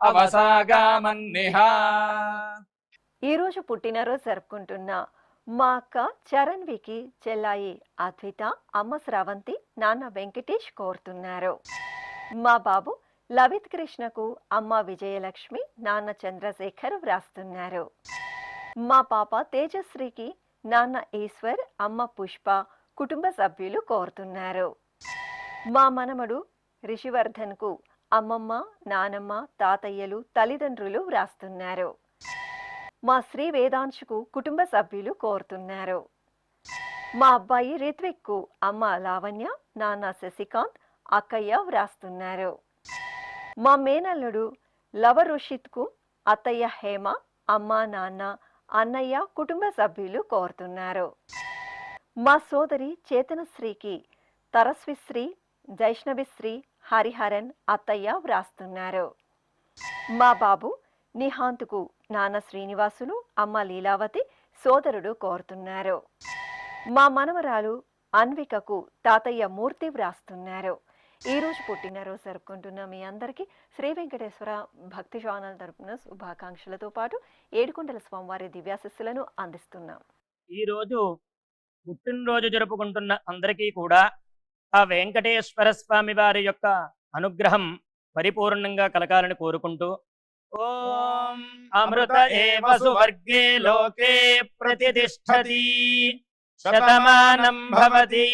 అవసాగామన్నిహ. ఈరోజు పుట్టినరోజు జరుపుకుంటున్న మా అక్క చరణ్వికి చెల్లాయి అద్విత, అమ్మ స్రవంతి, నాన్న వెంకటేష్ కోరుతున్నారు. మా బాబు లవిత్ కృష్ణకు అమ్మ విజయలక్ష్మి, నాన్న చంద్రశేఖర్ వ్రాస్తున్నారు. మా పాప తేజశ్రీకి నాన్న ఈశ్వర్, అమ్మ పుష్ప, కుటుంబ సభ్యులు కోరుతున్నారు. మా మనమడు రిషివర్ధన్కు అమ్మమ్మ, నానమ్మ, తాతయ్యలు, తల్లిదండ్రులు వ్రాస్తున్నారు. మా శ్రీ వేదాంశుకు కుటుంబ సభ్యులు కోరుతున్నారు. మా అబ్బాయి రిత్విక్కు అమ్మ లావణ్య, నాన్న శశికాంత్, అక్కయ్య వ్రాస్తున్నారు. మా మేనల్లుడు లవరుషిత్కు అత్తయ్య హేమ, అమ్మ, నాన్న, అన్నయ్య, కుటుంబ సభ్యులు కోరుతున్నారు. మా సోదరి చేతనశ్రీకి తరస్విశ్రీ, జైష్ణవిశ్రీ, హరిహరన్, అత్తయ్య వ్రాస్తున్నారు. మా బాబు నిహాంత్కు నాన్న శ్రీనివాసులు, అమ్మ లీలావతి, సోదరుడు కోరుతున్నారు. మా మనవరాలు అన్వికకు తాతయ్య మూర్తి వ్రాస్తున్నారు. ఈరోజు పుట్టినరోజు జరుపుకుంటున్న మీ అందరికీ శ్రీ వెంకటేశ్వర భక్తి ఛానల్ తరపున శుభాకాంక్షలతో పాటు ఏడుకొండల స్వామివారి దివ్యాశిస్సులను అందిస్తున్నాం. ఈరోజు పుట్టినరోజు జరుపుకుంటున్న అందరికీ కూడా ఆ వెంకటేశ్వర స్వామి వారి యొక్క అనుగ్రహం పరిపూర్ణంగా కలగాలని కోరుకుంటూ ఓం అమృత ఏవ సువర్గే లోకే ప్రతిష్ఠతి శతమానం భవతి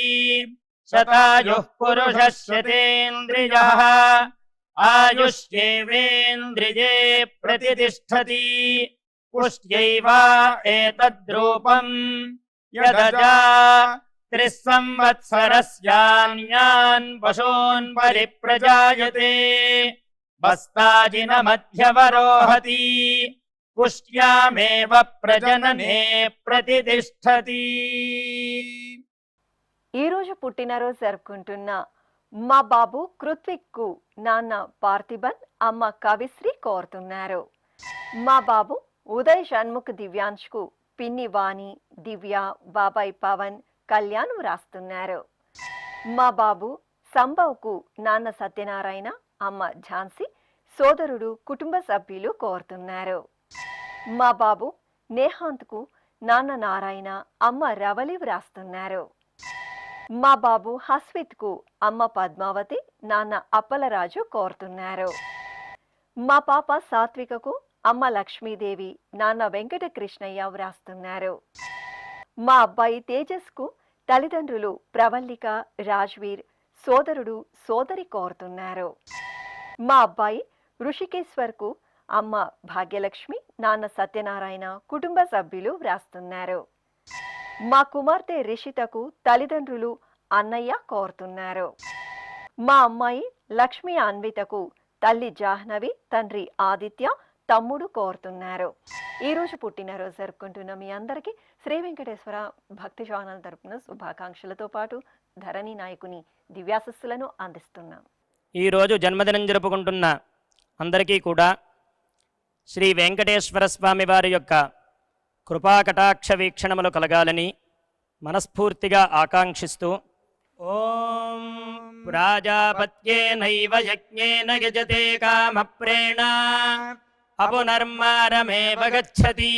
శతాయుః పురుషः శతేంద్రియః ఆయుష్యేవేంద్రియే ప్రతిష్ఠతి పుష్ట్యైవ ఏతద్రూపం యదజా త్రిస్సంవత్సరస్యాన్యాన్ పశూన్ పరిప్రజాయతే బస్తాజిన మధ్యవరోహతి పుష్ట్యామేవ ప్రజననే ప్రతిష్ఠతి. ఈరోజు పుట్టినరోజు జరుపుకుంటున్న మా బాబు కృత్విక్కు నాన్న పార్థిబన్, అమ్మ కవిశ్రీ కోరుతున్నారు. మా బాబు ఉదయ్ షణ్ముఖ్ దివ్యాంష్కు పిన్ని వాణి, దివ్య, బాబాయ్ పవన్, కళ్యాణ్ వ్రాస్తున్నారు. మా బాబు సంభవ్కు నాన్న సత్యనారాయణ, అమ్మ ఝాన్సీ, సోదరుడు, కుటుంబ సభ్యులు కోరుతున్నారు. మా బాబు నేహాంత్కు నాన్న నారాయణ, అమ్మ రవలి వ్రాస్తున్నారు. మా బాబు హస్విత్కు అమ్మ పద్మావతి, నాన్న అప్పలరాజు కోరుతున్నారు. మా పాప సాత్వికకు అమ్మ లక్ష్మీదేవి, నాన్న వెంకట కృష్ణయ్య వ్రాస్తున్నారు. మా అబ్బాయి తేజస్కు తల్లిదండ్రులు ప్రవల్లిక, రాజ్వీర్, సోదరుడు, సోదరి కోరుతున్నారు. మా అబ్బాయి ఋషికేశ్వర్కు అమ్మ భాగ్యలక్ష్మి, నాన్న సత్యనారాయణ, కుటుంబ సభ్యులు వ్రాస్తున్నారు. మా కుమార్తె రిషితకు తల్లిదండ్రులు, అన్నయ్య కోరుతున్నారు. మా అమ్మాయి లక్ష్మి అన్వితకు తల్లి జాహ్నవి, తండ్రి ఆదిత్య, తమ్ముడు కోరుతున్నారు. ఈరోజు పుట్టినరోజు జరుపుకుంటున్న మీ అందరికీ శ్రీ వెంకటేశ్వర భక్తి ఛానల్ తరపున శుభాకాంక్షలతో పాటు ధరణి నాయకుని దివ్యాశస్సులను అందిస్తున్నాం. ఈరోజు జన్మదినం జరుపుకుంటున్న అందరికీ కూడా శ్రీ వెంకటేశ్వర స్వామి వారి యొక్క కృపాకటాక్ష వీక్షణములు కలగాలని మనస్ఫూర్తిగా ఆకాంక్షిస్తూ ఓం ప్రాజాపత్యేనైవ యజ్ఞేన యజతే కామప్రేణ అపునర్మారమేవ గచ్చతి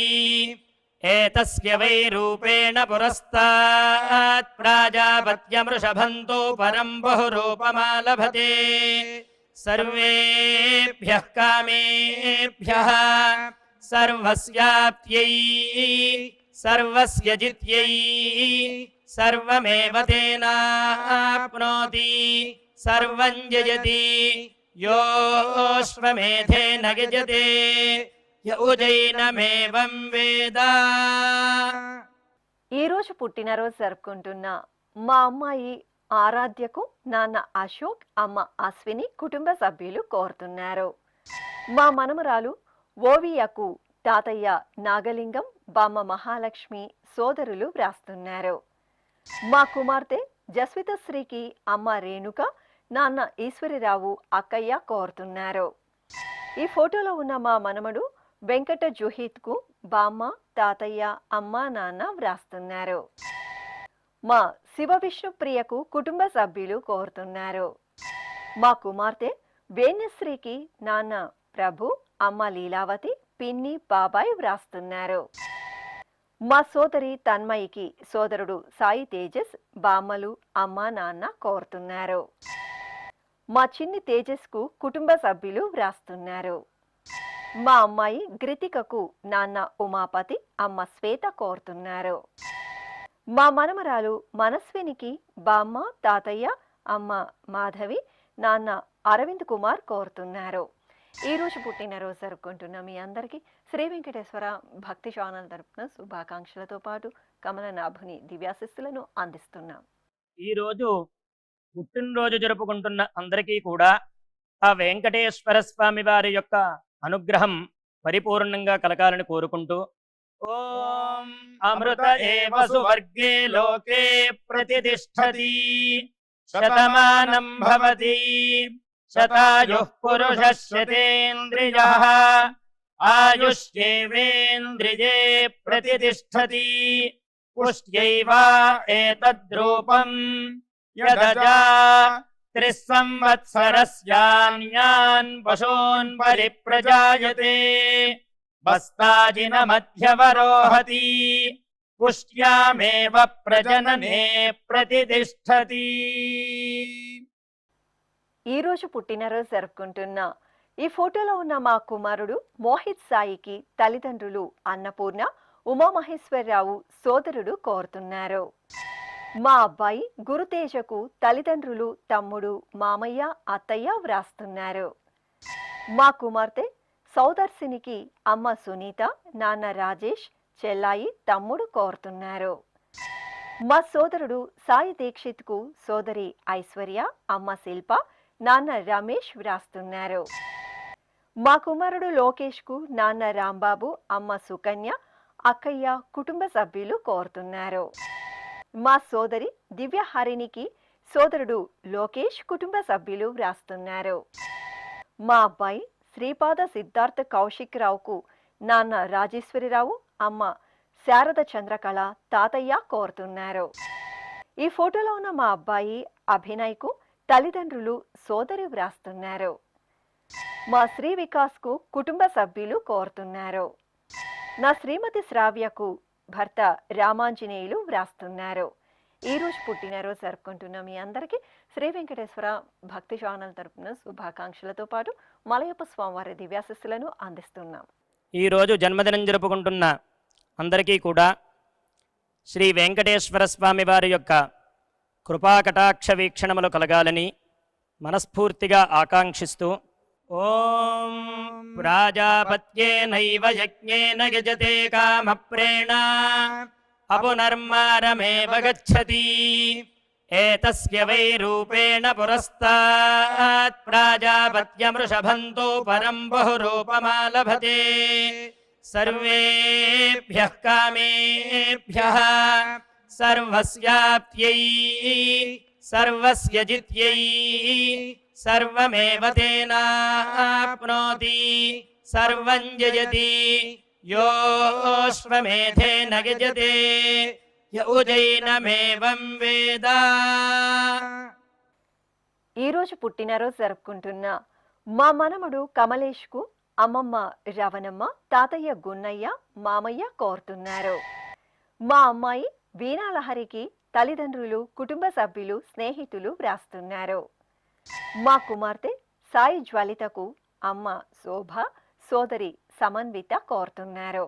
ఏతస్య వై రూపేణ పురస్తాత్ ప్రాజాపత్యమృషభంతో పరం బహురూపమాలభతే సర్వేభ్యః కామేభ్యః సర్వస్యాప్త్యై సర్వస్య జిత్యై సర్వమేవ తేనాప్నోతి సర్వం జయతి యోశ్వమేధేన యజతే య ఉజైనమేవం వేద. ఈరోజు పుట్టినరోజు జరుపుకుంటున్న మా అమ్మాయి ఆరాధ్యకు నాన్న అశోక్, అమ్మ అశ్విని, కుటుంబ సభ్యులు కోరుతున్నారు. మా మనమరాలు ఓవియకు తాతయ్య నాగలింగం, బామ్మ మహాలక్ష్మి, సోదరులు వ్రాస్తున్నారు. మా కుమార్తె జస్వితశ్రీకి అమ్మ రేణుక, నాన్న ఈశ్వరిరావు, అక్కయ్య కోరుతున్నారు. ఈ ఫోటోలో ఉన్న మా మనమడు వెంకట జుహిత్కు బామ్మ, తాతయ్య, అమ్మ, నాన్న వ్రాస్తున్నారు. మా శివ విష్ణుప్రియకు కుటుంబ సభ్యులు కోరుతున్నారు. మా కుమార్తె వేణ్యశ్రీకి నాన్న ప్రభు, అమ్మ లీలావతి, పిన్ని, బాబాయ్ వ్రాస్తున్నారు. మా సోదరి తన్మయికి సోదరుడు సాయి తేజస్, బామ్మలు, అమ్మ, నాన్న కోరుతున్నారు. మా చిన్ని తేజస్కు కుటుంబ సభ్యులు వ్రాస్తున్నారు. మా అమ్మాయి గ్రితికకు నాన్న ఉమాపతి, అమ్మ శ్వేత కోరుతున్నారు. మా మనమరాలు మనస్వినికి బామ్మ, తాతయ్య, అమ్మ మాధవి, నాన్న అరవింద్ కుమార్ కోరుతున్నారు. ఈరోజు పుట్టినరోజు జరుపుకుంటున్న మీ అందరికీ శ్రీ వెంకటేశ్వర భక్తి ఛానల్ తరపున శుభాకాంక్షలతో పాటు కమలనాభుని దివ్యాశిస్సులను అందిస్తున్నాం. ఈరోజు పుట్టినరోజు జరుపుకుంటున్న అందరికీ కూడా ఆ వెంకటేశ్వర స్వామి వారి యొక్క అనుగ్రహం పరిపూర్ణంగా కలగాలని కోరుకుంటూ ఓం అమృత ఏవ సువర్గే లోకే ప్రతిష్ఠతి శతమానం భవతి శతాయుః పురుషः శతేంద్రియః ఆయుష్యేవేంద్రియే ప్రతిష్ఠతి పుష్ట్యైవ ఏతద్రూపం యదజా త్రిస్సంవత్సరస్యాన్యాన్ పశూన్ పరిప్రజాయతే బస్తాజిన మధ్యవరోహతి పుష్ట్యామేవ ప్రజననే ప్రతిష్ఠతి. ఈరోజు పుట్టినరోజు జరుపుకుంటున్న ఈ ఫోటోలో ఉన్న మా కుమారుడు మోహిత్ సాయికి తల్లిదండ్రులు అన్నపూర్ణ, ఉమామహేశ్వరరావు, సోదరుడు కోరుతున్నారు. మా అబ్బాయి గురుతేజకు తల్లిదండ్రులు తమ్ముడు, మామయ్య, అత్తయ్య వ్రాస్తున్నారు. మా కుమార్తె సౌదర్శినికి అమ్మ సునీత, నాన్న రాజేష్, చెల్లాయి, తమ్ముడు కోరుతున్నారు. మా సోదరుడు సాయి దీక్షిత్కు సోదరి ఐశ్వర్య, అమ్మ శిల్ప, నాన్న రమేష్ వ్రాస్తున్నారు. మా కుమారుడు లోకేష్కు నాన్న రాంబాబు, అమ్మ సుకన్య, అక్కయ్య, కుటుంబ సభ్యులు కోరుతున్నారు. మా సోదరి దివ్యహరినికి సోదరుడు లోకేష్, కుటుంబ సభ్యులు వ్రాస్తున్నారు. మా అబ్బాయి శ్రీపాద సిద్ధార్థ కౌశిక్ రావుకు నాన్న రాజేశ్వరిరావు, అమ్మ శారద చంద్రకళ, తాతయ్య కోరుతున్నారు. ఈ ఫోటోలో ఉన్న మా అబ్బాయి అభినయ్కు తల్లిదండ్రులు సోదరి వ్రాస్తున్నారు. మా శ్రీ వికాస్కు కుటుంబ సభ్యులు కోరుతున్నారు. నా శ్రీమతి శ్రావ్యకు భర్త రామాంజనేయులు వ్రాస్తున్నారు. ఈరోజు పుట్టినరోజు జరుపుకుంటున్న మీ అందరికీ శ్రీ వెంకటేశ్వర భక్తి ఛానల్ తరపున శుభాకాంక్షలతో పాటు మలయప్ప స్వామివారి దివ్యాశిస్సులను అందిస్తున్నాం. ఈరోజు జన్మదినం జరుపుకుంటున్న అందరికీ కూడా శ్రీ వెంకటేశ్వర స్వామి వారి యొక్క కృపాకటాక్ష వీక్షణములు కలగాలని మనస్ఫూర్తిగా ఆకాంక్షిస్తూ ఓం ప్రాజాపత్యేనైవ యజ్ఞేన యజతే కామప్రేణ అపునర్మారమేవ గచ్చతి ఏతస్య వై రూపేణ పురస్తాత్ ప్రాజాపత్యమృషభంతో పరం బహురూపమాలభతే సర్వేభ్యః కామేభ్యః సర్వస్యాప్త్యై సర్వస్య జిత్యై సర్వమేవ తేనాప్నోతి సర్వం జయతి యోశ్వమేధేన యజతే య ఉజైనమేవం వేద. ఈరోజు పుట్టినరోజు జరుపుకుంటున్న మా మనమడు కమలేష్కు అమ్మమ్మ రవణమ్మ, తాతయ్య గున్నయ్య, మామయ్య కోరుతున్నారు. మా అమ్మాయి వీణాలహరికి తల్లిదండ్రులు, కుటుంబ సభ్యులు, స్నేహితులు వ్రాస్తున్నారు. మా కుమార్తె సాయి జ్వలితకు అమ్మ శోభ, సోదరి సమన్విత కోరుతున్నారు.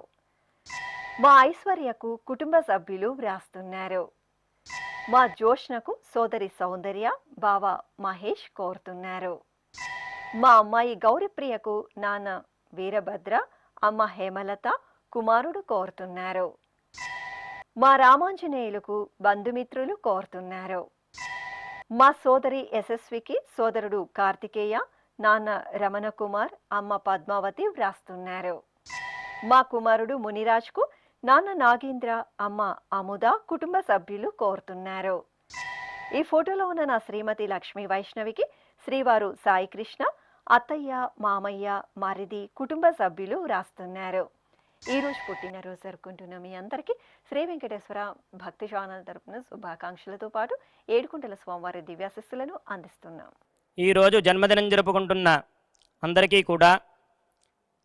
మా ఐశ్వర్యకు కుటుంబ సభ్యులు వ్రాస్తున్నారు. మా జోష్నకు సోదరి సౌందర్య, బావ మహేష్ కోరుతున్నారు. మా అమ్మాయి గౌరీప్రియకు నాన్న వీరభద్ర, అమ్మ హేమలత, కుమారుడు కోరుతున్నారు. మా రామాంజనేయులకు బంధుమిత్రులు కోరుతున్నారు. మా సోదరి యశస్వికి సోదరుడు కార్తికేయ, నాన్న రమణ కుమార్, అమ్మ పద్మావతి వ్రాస్తున్నారు. మా కుమారుడు మునిరాజ్కు నాన్న నాగేంద్ర, అమ్మ అముద, కుటుంబ సభ్యులు కోరుతున్నారు. ఈ ఫోటోలో ఉన్న నా శ్రీమతి లక్ష్మీ వైష్ణవికి శ్రీవారు సాయికృష్ణ, అత్తయ్య, మామయ్య, మరిది, కుటుంబ సభ్యులు వ్రాస్తున్నారు. ఈరోజు పుట్టినరోజు జరుపుకుంటున్న మీ అందరికీ శ్రీ వెంకటేశ్వర భక్తి ఛానల్ తరపున శుభాకాంక్షలతో పాటు ఏడుకుంటల స్వామివారి దివ్యాశిస్సులను అందిస్తున్నాం. ఈరోజు జన్మదినం జరుపుకుంటున్న అందరికీ కూడా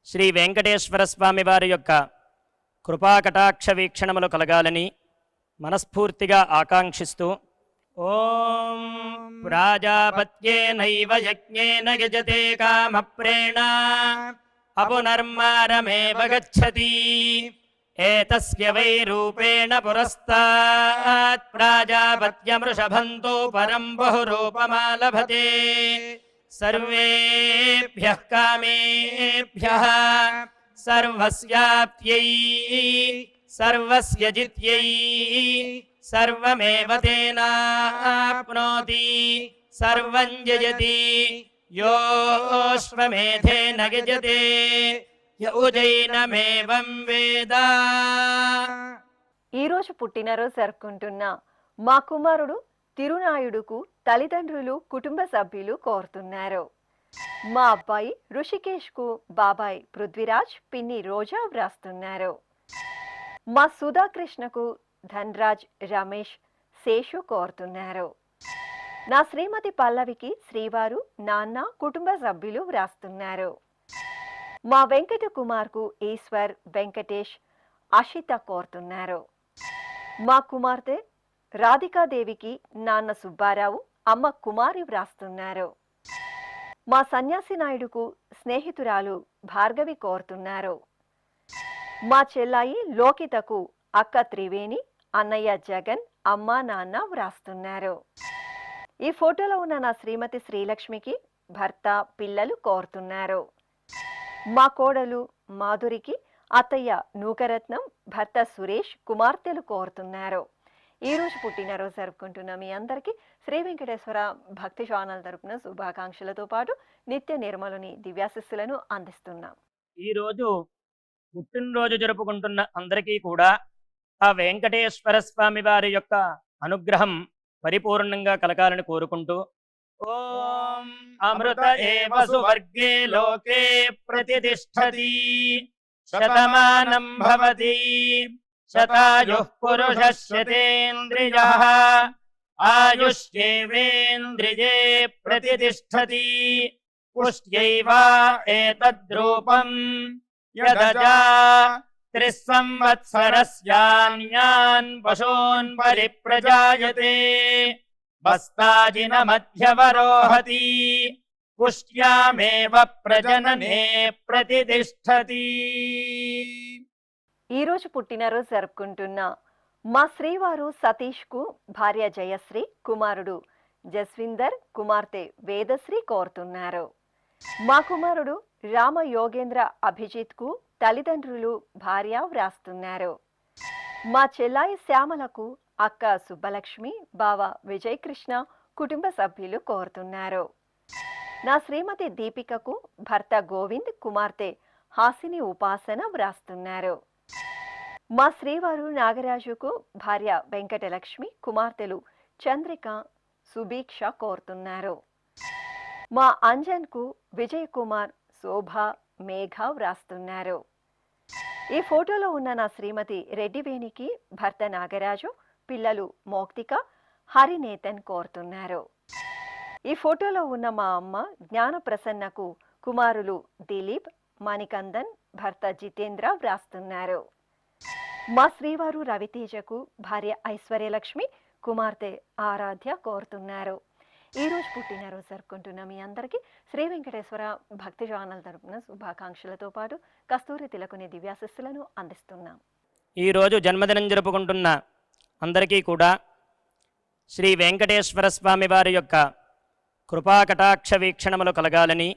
శ్రీ వెంకటేశ్వర స్వామి వారి యొక్క కృపాకటాక్ష వీక్షణములు కలగాలని మనస్ఫూర్తిగా ఆకాంక్షిస్తూ ఓం ప్రాజాపత్యేనైవ యజ్ఞేన యజతే కామప్రేణ అపునర్మారమేవ గచ్చతి ఏతస్య వై రూపేణ పురస్తాత్ ప్రాజాపత్యమృషభంతో పరం బహురూపమాలభతే సర్వేభ్యః కామేభ్యః సర్వస్యాప్త్యై సర్వస్య జిత్యై సర్వమేవ తేనాప్నోతి సర్వం జయతి యోశ్వమేధేన యజతే య ఉజైనమేవం వేద. ఈరోజు పుట్టినరోజు జరుపుకుంటున్న మా కుమారుడు తిరునాయుడుకు తల్లిదండ్రులు కుటుంబ సభ్యులు కోరుతున్నారు. మా అబ్బాయి ఋషికేష్కు బాబాయ్ పృథ్వీరాజ్ పిన్ని రోజా వ్రాస్తున్నారు. మా సుధాకృష్ణకు ధన్రాజ్ రమేష్ శేషు కోరుతున్నారు. నా శ్రీమతి పల్లవికి శ్రీవారు నాన్న కుటుంబ సభ్యులు వ్రాస్తున్నారు. మా వెంకట కుమార్కు ఈశ్వర్ వెంకటేష్ అషిత కోరుతున్నారు. మా కుమార్తె రాధికాదేవికి నాన్న సుబ్బారావు అమ్మ కుమారి వ్రాస్తున్నారు. మా సన్యాసి నాయుడుకు స్నేహితురాలు భార్గవి కోరుతున్నారు. మా చెల్లాయి లోకితకు అక్క త్రివేణి అన్నయ్య జగన్ అమ్మ నాన్న వ్రాస్తున్నారు. ఈ ఫోటోలో ఉన్న నా శ్రీమతి శ్రీలక్ష్మికి భర్త పిల్లలు కోరుతున్నారు. మా కోడలు మాధురికి అత్తయ్య నూకరత్నం భర్త సురేష్ కుమార్తెలు కోరుతున్నారు. ఈరోజు పుట్టినరోజు జరుపుకుంటున్న మీ అందరికీ శ్రీ వెంకటేశ్వర భక్తి ఛానల్ తరపున శుభాకాంక్షలతో పాటు నిత్య నిర్మలుని దివ్యాశిస్సులను అందిస్తున్నాం. ఈరోజు పుట్టినరోజు జరుపుకుంటున్న అందరికీ కూడా ఆ వెంకటేశ్వర స్వామి వారి యొక్క అనుగ్రహం పరిపూర్ణంగా కలగాలని కోరుకుంటూ ఓం అమృత ఏవ సువర్గే లోకే ప్రతిష్ఠతి శతమానం భవతి శతాయుః పురుషः శతేంద్రియః ఆయుష్యేవేంద్రియే ప్రతిష్ఠతి పుష్ట్యైవ ఏతద్రూపం యదజా త్రిస్సంవత్సరస్యాన్యాన్ పశూన్ పరిప్రజాయతే బస్తాజిన మధ్యవరోహతి పుష్ట్యామేవ ప్రజననే ప్రతిష్ఠతి. ఈరోజు పుట్టినరోజు జరుపుకుంటున్న మా శ్రీవారు సతీష్కు భార్య జయశ్రీ కుమారుడు జస్విందర్ కుమార్తె వేదశ్రీ కోరుతున్నారు. మా కుమారుడు రామ యోగేంద్ర అభిజిత్కు తల్లిదండ్రులు భార్య వ్రాస్తున్నారు. మా చెల్లాయి శ్యామలకు అక్క సుబ్బలక్ష్మి బావ విజయ్ కృష్ణ కుటుంబ సభ్యులు కోరుతున్నారు. నా శ్రీమతి దీపికకు భర్త గోవింద్ కుమార్తె హాసిని ఉపాసన వ్రాస్తున్నారు. మా శ్రీవారు నాగరాజుకు భార్య వెంకటలక్ష్మి కుమార్తెలు చంద్రిక సుభీక్ష కోరుతున్నారు. మా అంజన్కు విజయ్ కుమార్ శోభ మేఘ వ్రాస్తున్నారు. ఈ ఫోటోలో ఉన్న నా శ్రీమతి రెడ్డివేణికి భర్త నాగరాజు పిల్లలు మౌక్తిక హరినేతన్ కోరుతున్నారు. ఈ ఫోటోలో ఉన్న మా అమ్మ జ్ఞాన ప్రసన్నకు కుమారులు దిలీప్ మణికందన్ భర్త జితేంద్ర వ్రాస్తున్నారు. మా శ్రీవారు రవితేజకు భార్య ఐశ్వర్యలక్ష్మి కుమార్తె ఆరాధ్య కోరుతున్నారు. ఈరోజు పుట్టినరోజు జరుపుకుంటున్న మీ అందరికీ శ్రీ వెంకటేశ్వర భక్తి ఛానల్ తరపున శుభాకాంక్షలతో పాటు కస్తూరి తిలకుని దివ్యాశిస్సులను అందిస్తున్నాం. ఈరోజు జన్మదినం జరుపుకుంటున్న అందరికీ కూడా శ్రీ వెంకటేశ్వర స్వామి వారి యొక్క కృపాకటాక్ష వీక్షణములు కలగాలని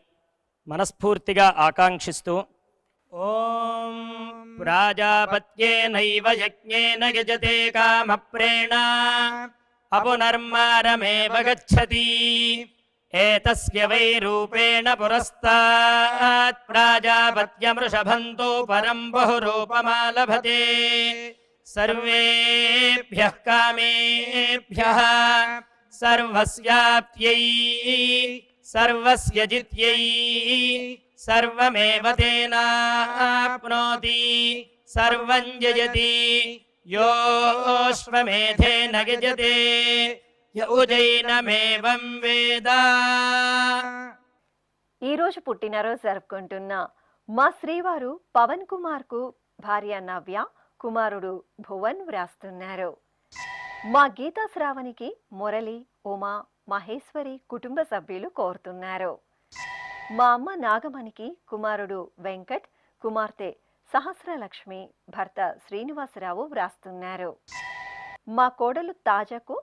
మనస్ఫూర్తిగా ఆకాంక్షిస్తూ ఓం ప్రాజాపత్యేనైవ యజ్ఞేన యజతే కామప్రేణ అపునర్మారమేవ గచ్చతి ఏతస్య వై రూపేణ పురస్తాత్ ప్రాజాపత్యమృషభంతో పరం బహురూపమాలభతే సర్వేభ్యః కామేభ్యః సర్వస్యాప్త్యై సర్వస్య జిత్యై సర్వమేవ తేనాప్నోతి సర్వం జయతి యోశ్వమేధేన యజతే య ఉజైనమేవం వేద. ఈరోజు పుట్టినరోజు జరుపుకుంటున్న మా శ్రీవారు పవన్ కుమార్కు భార్య నవ్య, కుమారుడు భువన్ వ్రాస్తున్నారు. మా గీతా శ్రావణికి మురళి, ఉమా, మహేశ్వరి కుటుంబ సభ్యులు కోరుతున్నారు. మా అమ్మ నాగమణికి కుమారుడు వెంకట్, కుమార్తె సహస్రలక్ష్మి, భర్త శ్రీనివాసరావు వ్రాస్తున్నారు. మా కోడలు తాజాకు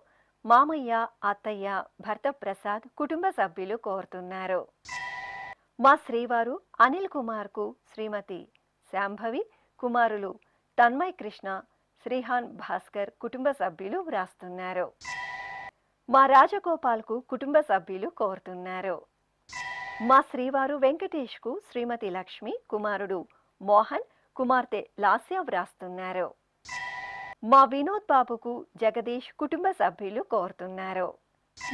మామయ్య, అత్తయ్య, భర్త ప్రసాద్ కుటుంబ సభ్యులు కోరుతున్నారు. మా శ్రీవారు అనిల్ కుమార్కు శ్రీమతి శాంభవి, కుమారులు తన్మయ్ కృష్ణ, శ్రీహాన్ భాస్కర్ కుటుంబ సభ్యులు వ్రాస్తున్నారు. మా రాజగోపాల్కు కుటుంబ సభ్యులు కోరుతున్నారు. మా శ్రీవారు వెంకటేష్కు శ్రీమతి లక్ష్మి, కుమారుడు మోహన్, కుమార్తె లాస్య వ్రాస్తున్నారు. మా వినోద్ బాబుకు జగదీష్ కుటుంబ సభ్యులు కోరుతున్నారు.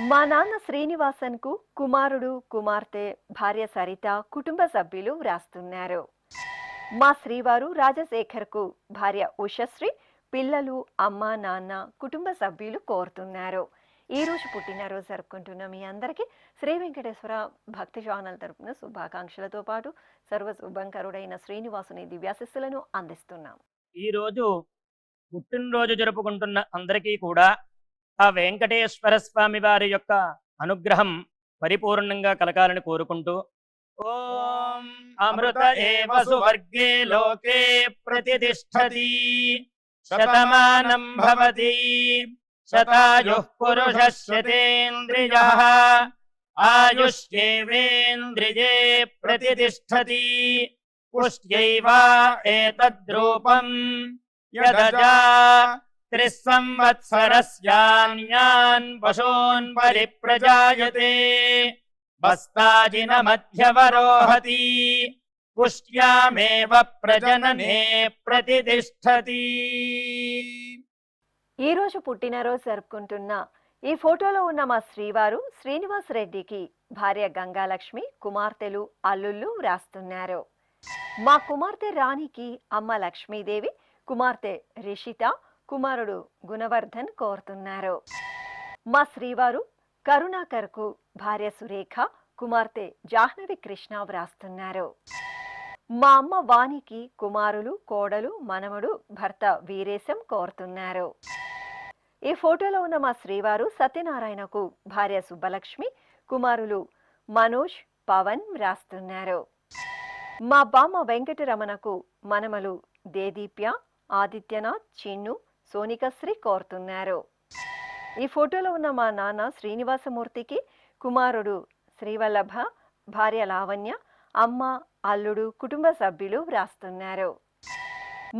మా నాన్న శ్రీనివాసన్కు కుమారుడు, కుమార్తె, భార్య సరిత కుటుంబ సభ్యులు వ్రాస్తున్నారు. మా శ్రీవారు రాజశేఖర్కు భార్య ఉషశ్రీ, పిల్లలు, అమ్మ, నాన్న కుటుంబ సభ్యులు కోరుతున్నారు. ఈ రోజు పుట్టినరోజు జరుపుకుంటున్న మీ అందరికీ శ్రీ వెంకటేశ్వర భక్తి ఛానల్ తరపున శుభాకాంక్షలతో పాటు సర్వ శుభంకరుడైన శ్రీనివాసుని దివ్యాశిస్సులను అందిస్తున్నాం. ఈ రోజు పుట్టినరోజు జరుపుకుంటున్న అందరికీ కూడా ఆ వెంకటేశ్వర స్వామి వారి యొక్క అనుగ్రహం పరిపూర్ణంగా కలగాలని కోరుకుంటూ ఓం అమృత ఏవ సువర్గే లోకే ప్రతిష్ఠతి శతమానం భవతి శతాయుః పురుషः శతేంద్రియః ఆయుష్యేవేంద్రియే ప్రతిష్ఠతి పుష్ట్యైవ ఏతద్రూపం యదజా త్రిస్సంవత్సరస్యాన్యాన్ పశూన్ పరిప్రజాయతే బస్తాజిన మధ్యవరోహతి పుష్ట్యామేవ ప్రజననే ప్రతిష్ఠతి. ఈ రోజు పుట్టినరోజు జరుపుకుంటున్న ఈ ఫోటోలో ఉన్న మా శ్రీవారు శ్రీనివాస్ రెడ్డికి భార్య గంగాలక్ష్మి, కుమార్తెలు, అల్లుళ్ళు వ్రాస్తున్నారు. మా కుమార్తె రాణికి అమ్మ లక్ష్మీదేవి, కుమార్తె రిషిత, కుమారుడు గుణవర్ధన్ కోరుతున్నారు. మా శ్రీవారు కరుణాకర్కు భార్య సురేఖ, కుమార్తె జాహ్నవి కృష్ణ వ్రాస్తున్నారు. మా అమ్మ వాణికి కుమారులు, కోడలు, మనవడు, భర్త వీరేశం కోరుతున్నారు. ఈ ఫోటోలో ఉన్న మా శ్రీవారు సత్యనారాయణకు భార్య సుబ్బలక్ష్మి, కుమారులు మనోజ్, పవన్ వ్రాస్తున్నారు. మా బామ్మ వెంకటరమణకు మనమలు దేదీప్య, ఆదిత్యనాథ్, చిన్ను, సోనికశ్రీ కోరుతున్నారు. ఈ ఫోటోలో ఉన్న మా నాన్న శ్రీనివాసమూర్తికి కుమారుడు శ్రీవల్లభ, భార్య లావణ్య, అమ్మ, అల్లుడు కుటుంబ సభ్యులు వ్రాస్తున్నారు.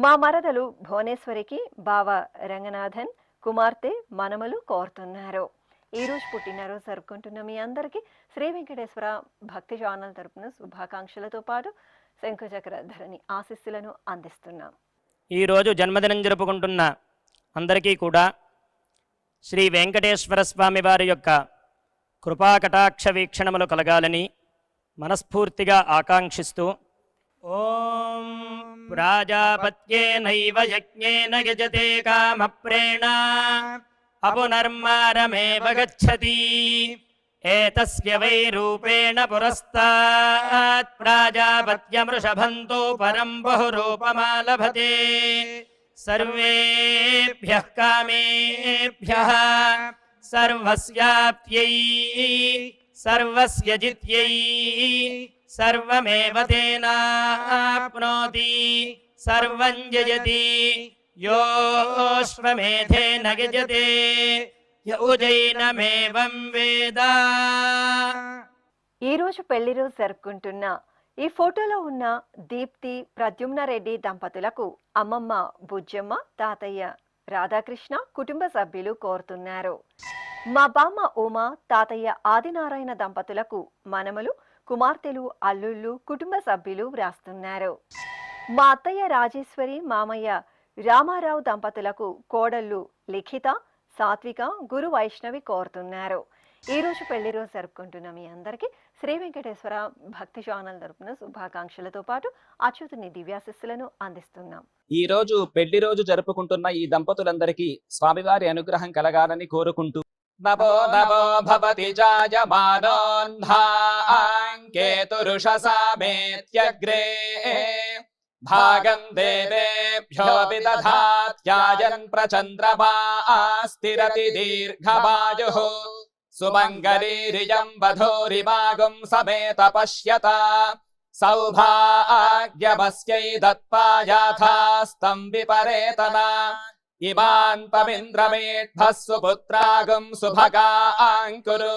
మా మరదలు భువనేశ్వరికి బావ రంగనాథన్, కుమార్తె, మనమలు కోరుతున్నారు. ఈ రోజు పుట్టినరోజు జరుపుకుంటున్న మీ అందరికీ శ్రీ వెంకటేశ్వర భక్తి ఛానల్ తరపున శుభాకాంక్షలతో పాటు శంఖచక్ర ధరణి ఆశీస్సులను అందిస్తున్నాం. ఈ రోజు జన్మదినం జరుపుకుంటున్న అందరికీ కూడా శ్రీ వెంకటేశ్వర స్వామి వారి యొక్క కృపాకటాక్ష వీక్షణములు కలగాలని మనస్ఫూర్తిగా ఆకాంక్షిస్తూ ఓం ప్రాజాపత్యేనైవ యజ్ఞేన యజతే కామప్రేణ అపునర్మారమేవ గచ్చతి ఏతస్య వై రూపేణ పురస్తాత్ ప్రాజాపత్యమృషభంతో పరం బహురూపమాలభతే సర్వేభ్యః కామేభ్యః సర్వస్యాప్త్యై సర్వస్య జిత్యై సర్వమేవ తేనాప్నోతి సర్వం జయతి యోశ్వమేధేన యజతే యౌజైనమేవం వేద. ఈ రోజు పెళ్లి రోజు జరుపుకుంటున్న ఈ ఫోటోలో ఉన్న దీప్తి, ప్రద్యుమ్న రెడ్డి దంపతులకు అమ్మమ్మ బుజ్జమ్మ, తాతయ్య రాధాకృష్ణ కుటుంబ సభ్యులు కోరుతున్నారు. మా బామ్మ ఉమా, తాతయ్య ఆదినారాయణ దంపతులకు మనమలు, కుమార్తెలు, అల్లుళ్ళు కుటుంబ సభ్యులు వ్రాస్తున్నారు. మా అత్తయ్య రాజేశ్వరి, మామయ్య రామారావు దంపతులకు కోడళ్ళు లిఖిత, సాత్విక, గురు వైష్ణవి కోరుతున్నారు. ఈ రోజు పెళ్లి రోజు జరుపుకుంటున్న మీ అందరికీ శ్రీ వెంకటేశ్వర భక్తి ఛానల్ తరపున శుభాకాంక్షలతో పాటు అచ్యుతుని దివ్యాశిస్సులను అందిస్తున్నాం. ఈ రోజు పెళ్లి రోజు జరుపుకుంటున్న ఈ దంపతులందరికీ స్వామివారి అనుగ్రహం కలగాలని కోరుకుంటూ नमो नमो भवति जायमानोऽह्नाङ्केतुरुषसामेत्यग्रे भागं देवेभ्यो विदधात्यायन् प्रचन्द्रमास्तिरति दीर्घमायुः सुमङ्गलीरियं वधूरिमागुं समेत पश्यता सौभाग्यमस्यै दत्पायाथास्तं विपरेतना इमान् पमिन्द्रमेढ्भः सुपुत्रागुं सुभगाङ्कुरु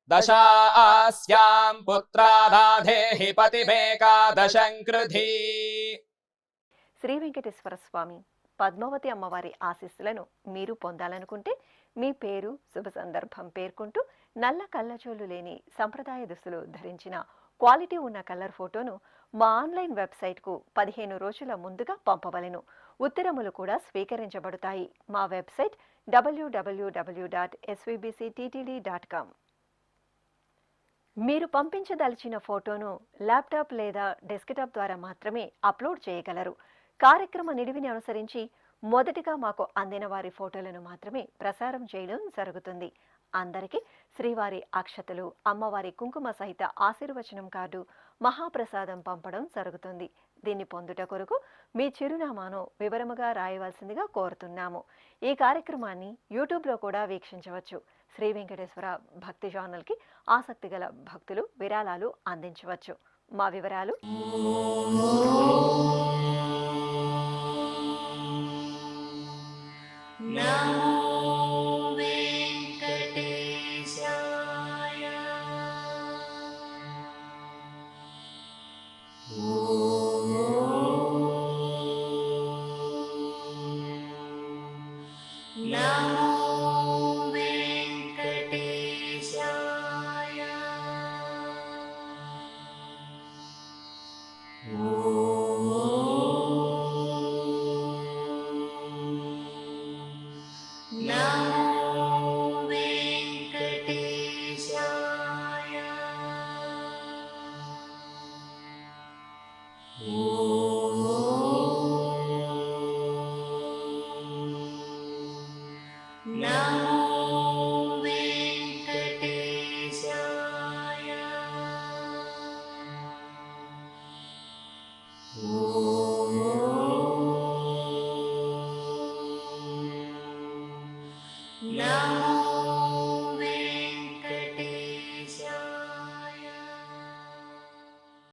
दशास्यां पुत्रानाधेहि पतिमेकादशं कृधी. శ్రీ వెంకటేశ్వర స్వామి పద్మావతి అమ్మవారి ఆశీస్సులను మీరు పొందాలనుకుంటే మీ పేరు శుభ సందర్భం పేర్కొంటూ నల్ల కళ్ళజోళ్ళు లేని సంప్రదాయ దుస్తులు ధరించిన క్వాలిటీ ఉన్న కలర్ ఫోటోను మా ఆన్లైన్ వెబ్సైట్కు 15 రోజుల ముందుగా పంపవలెను. ఉత్తరములు కూడా స్వీకరించబడతాయి. మా వెబ్సైట్ www.svbcttd.com. మీరు పంపించదలిచిన ఫోటోను ల్యాప్టాప్ లేదా డెస్క్టాప్ ద్వారా మాత్రమే అప్లోడ్ చేయగలరు. కార్యక్రమ నిడివిని అనుసరించి మొదటిగా మాకు అందిన వారి ఫోటోలను మాత్రమే ప్రసారం చేయడం జరుగుతుంది. అందరికీ శ్రీవారి అక్షతలు, అమ్మవారి కుంకుమ సహిత ఆశీర్వచనం కార్డు, మహాప్రసాదం పంపడం జరుగుతుంది. దీన్ని పొందుట కొరకు మీ చిరునామాను వివరముగా రాయవలసిందిగా కోరుతున్నాము. ఈ కార్యక్రమాన్ని యూట్యూబ్లో కూడా వీక్షించవచ్చు. శ్రీ వెంకటేశ్వర భక్తి ఛానల్కి ఆసక్తి గల భక్తులు విరాళాలు అందించవచ్చు. మా వివరాలు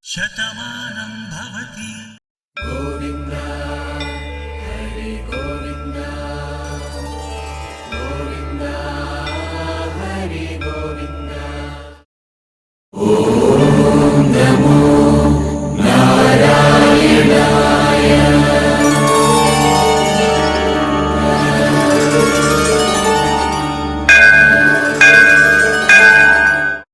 శతమానం భవతి గోవింద